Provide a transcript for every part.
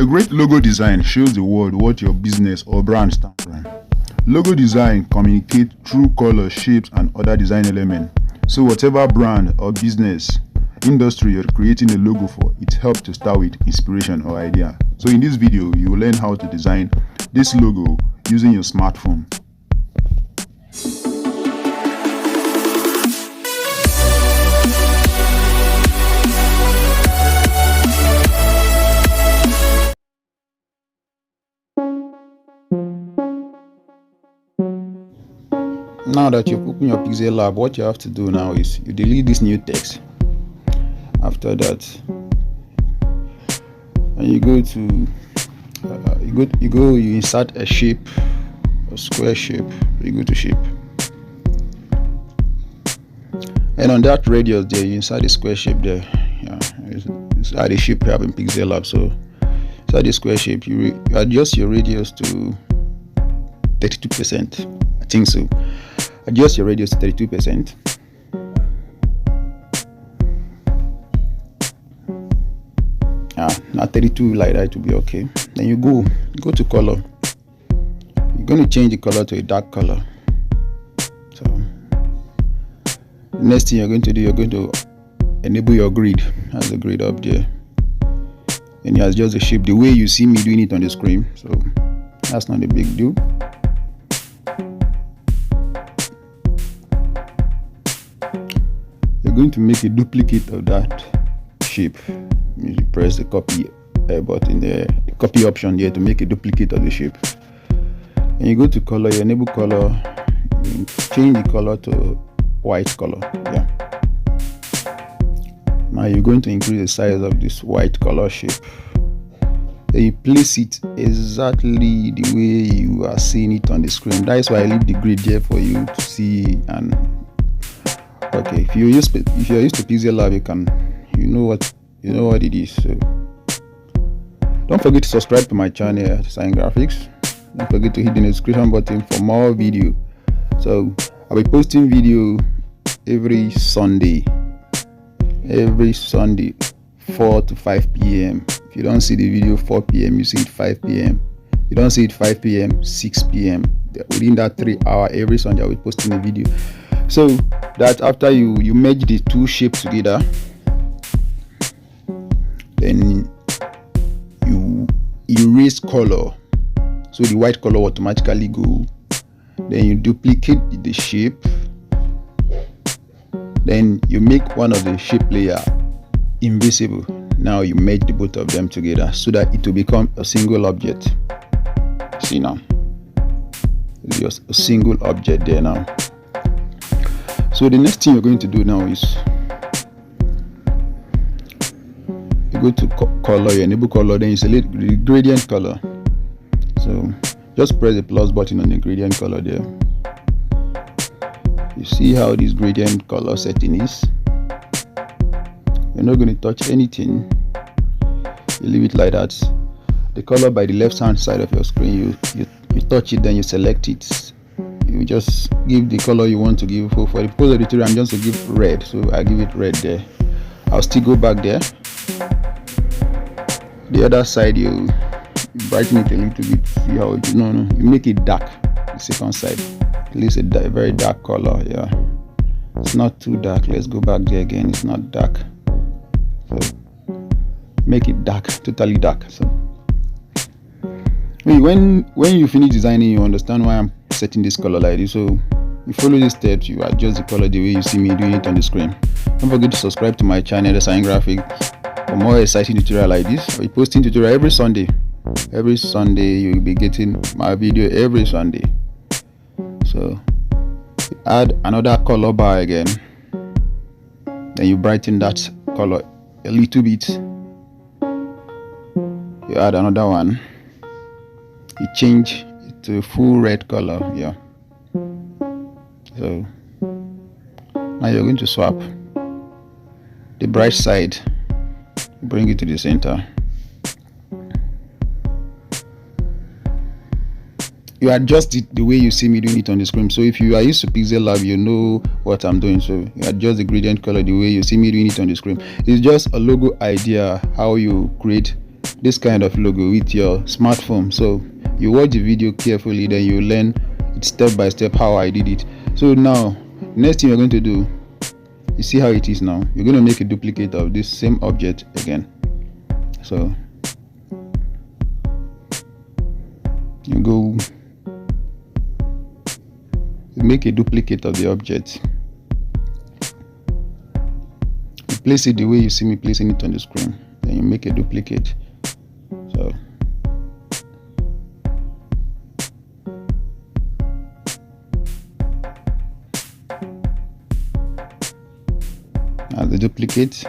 A great logo design shows the world what your business or brand stands for. Logo design communicates through color, shapes, and other design elements. So whatever brand or business industry you're creating a logo for, it helps to start with inspiration or idea. So in this video, you will learn how to design this logo using your smartphone. Now that you've opened your PixelLab, what you have to do now is you delete this new text. After that, and you go to you insert a shape, a square shape. You go to shape, and on that radius there, you insert a square shape there. Yeah, it's the shape you have in PixelLab. So inside the square shape, you adjust your radius to 32%. I think so. Adjust your radius to 32%. Not 32 like that to be okay. Then you go to color. You're going to change the color to a dark color. So next thing you're going to do, you're going to enable your grid. As a grid up there, and you adjust the shape the way you see me doing it on the screen. So that's not a big deal. Going to make a duplicate of that shape. You press the copy button there, the copy option there to make a duplicate of the shape. And you go to color, you enable color, you change the color to white color. Yeah. Now you're going to increase the size of this white color shape. Then you place it exactly the way you are seeing it on the screen. That's why I leave the grid there for you to see. And okay, if you're used to PixelLab, you know what it is. So don't forget to subscribe to my channel, AssignedGraphics. Don't forget to hit the notification button for more video. So I'll be posting video every Sunday, 4 to 5 p.m. If you don't see the video 4 p.m, you see it 5 p.m. You don't see it 5 p.m, 6 p.m. Within that 3 hours, every Sunday I'll be posting a video. So that after you merge the two shapes together, then you erase color, so the white color automatically go. Then you duplicate the shape. Then you make one of the shape layer invisible. Now you merge the both of them together so that it will become a single object. See now, it's just a single object there now. So the next thing you're going to do now is you go to color, you enable color, then you select the gradient color. So just press the plus button on the gradient color there. You see how this gradient color setting is. You're not going to touch anything. You leave it like that. The color by the left hand side of your screen, you touch it, then you select it. You just give the color you want to give. For the pose of the tutorial, I'm just to give red, so I give it red there. I'll still go back there. The other side, you brighten it a little bit. See how it is? No, you make it dark. The second side, at least a very dark color. Yeah, it's not too dark. Let's go back there again. It's not dark, so make it dark, totally dark. So when you finish designing, you understand why I'm setting this color like this. So you follow these steps, you adjust the color the way you see me doing it on the screen. Don't forget to subscribe to my channel, AssignedGraphics, for more exciting tutorial like this. I'll be posting tutorial every Sunday. Every Sunday you'll be getting my video every Sunday. So add another color bar again, then you brighten that color a little bit. You add another one, you change it to a full red color. Yeah, so now you're going to swap the bright side, bring it to the center. You adjust it the way you see me doing it on the screen. So if you are used to PixelLab, you know what I'm doing. So you adjust the gradient color the way you see me doing it on the screen. It's just a logo idea, how you create this kind of logo with your smartphone. So you watch the video carefully, then you learn it step by step how I did it. So now next thing you're going to do, you see how it is now, you're going to make a duplicate of this same object again. So you go, you make a duplicate of the object, you place it the way you see me placing it on the screen, then you make a duplicate. So as the duplicate,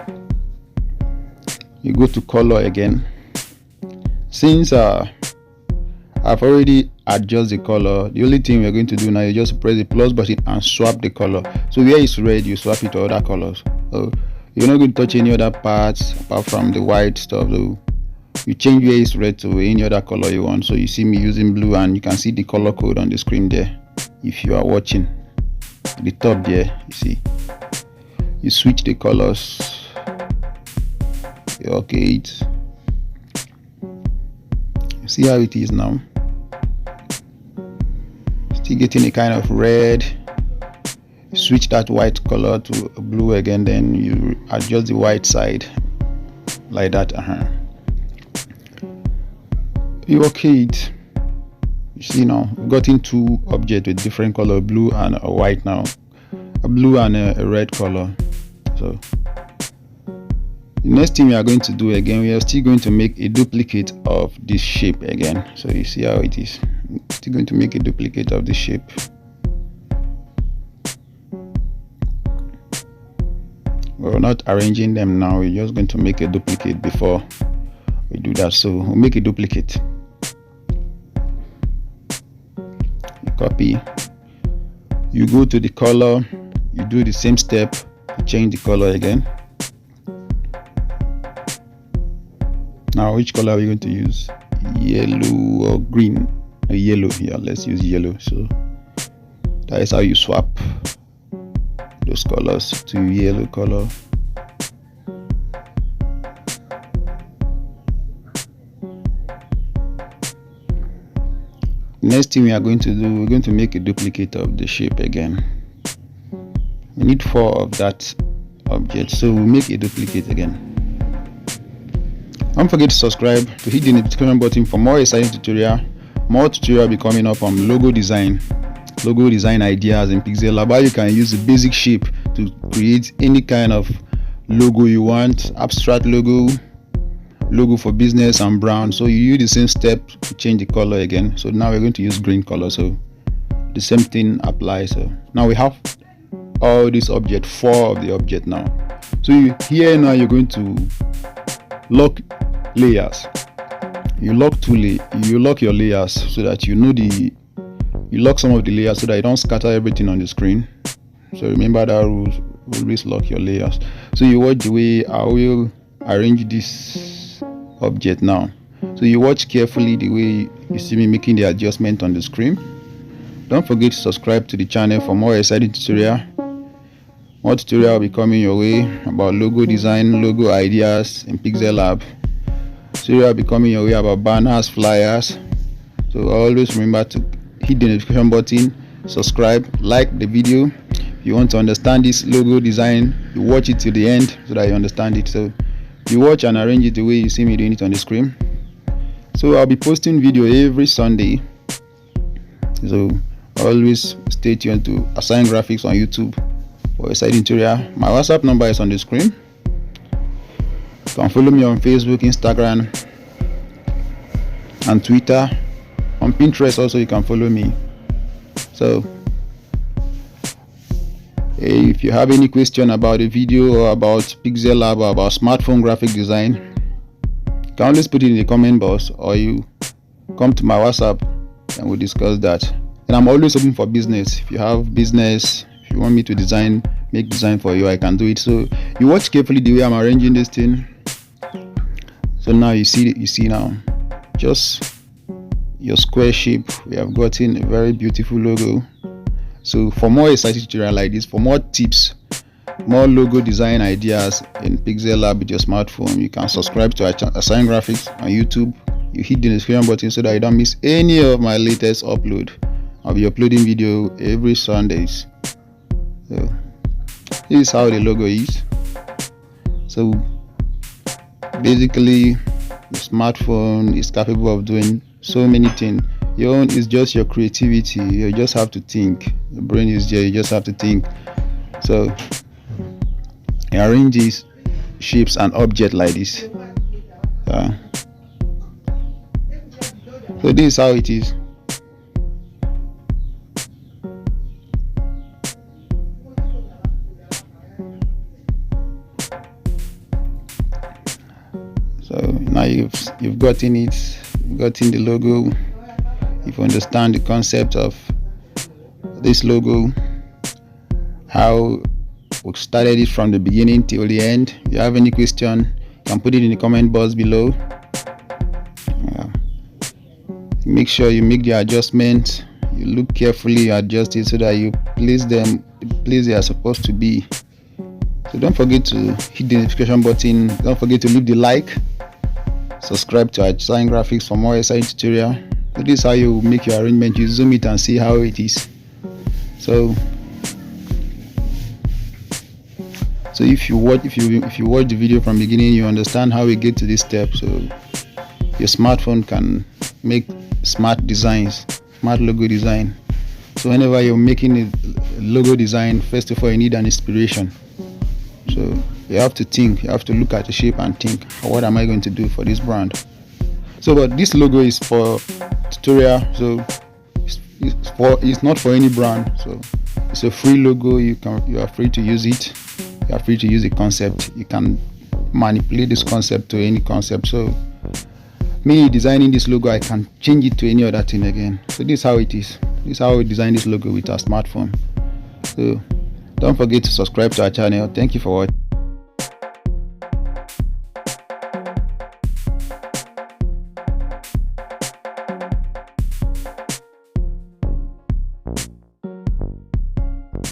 you go to color again. Since I've already adjusted the color, the only thing we're going to do now is just press the plus button and swap the color. So where it's red, you swap it to other colors. So you're not going to touch any other parts apart from the white stuff. So you change where it's red to any other color you want. So you see me using blue, and you can see the color code on the screen there. If you are watching at the top there, you see, you switch the colors. Okay, it, you see how it is now. Still getting a kind of red. Switch that white color to blue again, then you adjust the white side like that. You okay it. You see now we've gotten two objects with different color, blue and a white now, a blue and a red color. So the next thing we are going to do again, we are still going to make a duplicate of this shape again. So you see how it is. Still going to make a duplicate of this shape. We're not arranging them now, we're just going to make a duplicate before we do that. So we'll make a duplicate. You copy, you go to the color, you do the same step, you change the color again. Now which color are we going to use? Yellow or green? Yellow. Yeah, let's use yellow. So that is how you swap those colors to yellow color. Next thing we are going to do, we're going to make a duplicate of the shape again. We need 4 of that object, so we'll make a duplicate again. Don't forget to subscribe, to hit the notification button for more exciting tutorial. More tutorial will be coming up on logo design ideas in PixelLab, how you can use the basic shape to create any kind of logo you want, abstract logo for business and brand. So you use the same step to change the color again. So now we're going to use green color, so the same thing applies. So now we have all this object, 4 of the object now. So here now you're going to lock layers. You lock your layers so that you lock some of the layers so that you don't scatter everything on the screen. So remember that rule, always lock your layers. So you watch the way I will arrange this object now. So you watch carefully the way you see me making the adjustment on the screen. Don't forget to subscribe to the channel for more exciting tutorial. More tutorial will be coming your way about logo design, logo ideas in PixelLab. Tutorial will be coming your way about banners, flyers. So always remember to hit the notification button, subscribe, like the video. If you want to understand this logo design, you watch it till the end so that you understand it. So you watch and arrange it the way you see me doing it on the screen. So I'll be posting video every Sunday. So always stay tuned to AssignedGraphics on YouTube for exciting tutorial. My WhatsApp number is on the screen. You can follow me on Facebook, Instagram, and Twitter. On Pinterest also you can follow me. So if you have any question about the video or about PixelLab or about smartphone graphic design, you can always put it in the comment box, or you come to my WhatsApp and we'll discuss that. And I'm always open for business. If you have business, if you want me to make design for you, I can do it. So you watch carefully the way I'm arranging this thing. So now you see now just your square shape. We have gotten a very beautiful logo. So for more exciting tutorial like this, for more tips more logo design ideas in PixelLab with your smartphone, you can subscribe to AssignedGraphics on YouTube. You hit the notification button so that you don't miss any of my latest upload. I'll be uploading video every Sundays. So this is how the logo is. So basically, the smartphone is capable of doing so many things. Your own is just your creativity. You just have to think. Your brain is there. You just have to think. So you arrange these shapes and objects like this. So this is how it is. So now you've gotten it, you've gotten the logo. If you understand the concept of this logo, how we started it from the beginning till the end. If you have any question, you can put it in the comment box below. Make sure you make the adjustments. You look carefully, you adjust it so that you place them the place they are supposed to be. So don't forget to hit the notification button. Don't forget to leave the like. Subscribe to AssignedGraphics for more SI tutorial. So this is how you make your arrangement. You zoom it and see how it is. So if you watch the video from beginning, you understand how we get to this step. So your smartphone can make smart designs, smart logo design. So whenever you're making a logo design, first of all you need an inspiration. So you have to think, you have to look at the shape and think, what am I going to do for this brand? So but this logo is for tutorial, so it's not for any brand. So it's a free logo. You are free to use it. You are free to use the concept. You can manipulate this concept to any concept. So me designing this logo, I can change it to any other thing again. So this is how it is. This is how we design this logo with our smartphone. So don't forget to subscribe to our channel. Thank you for watching.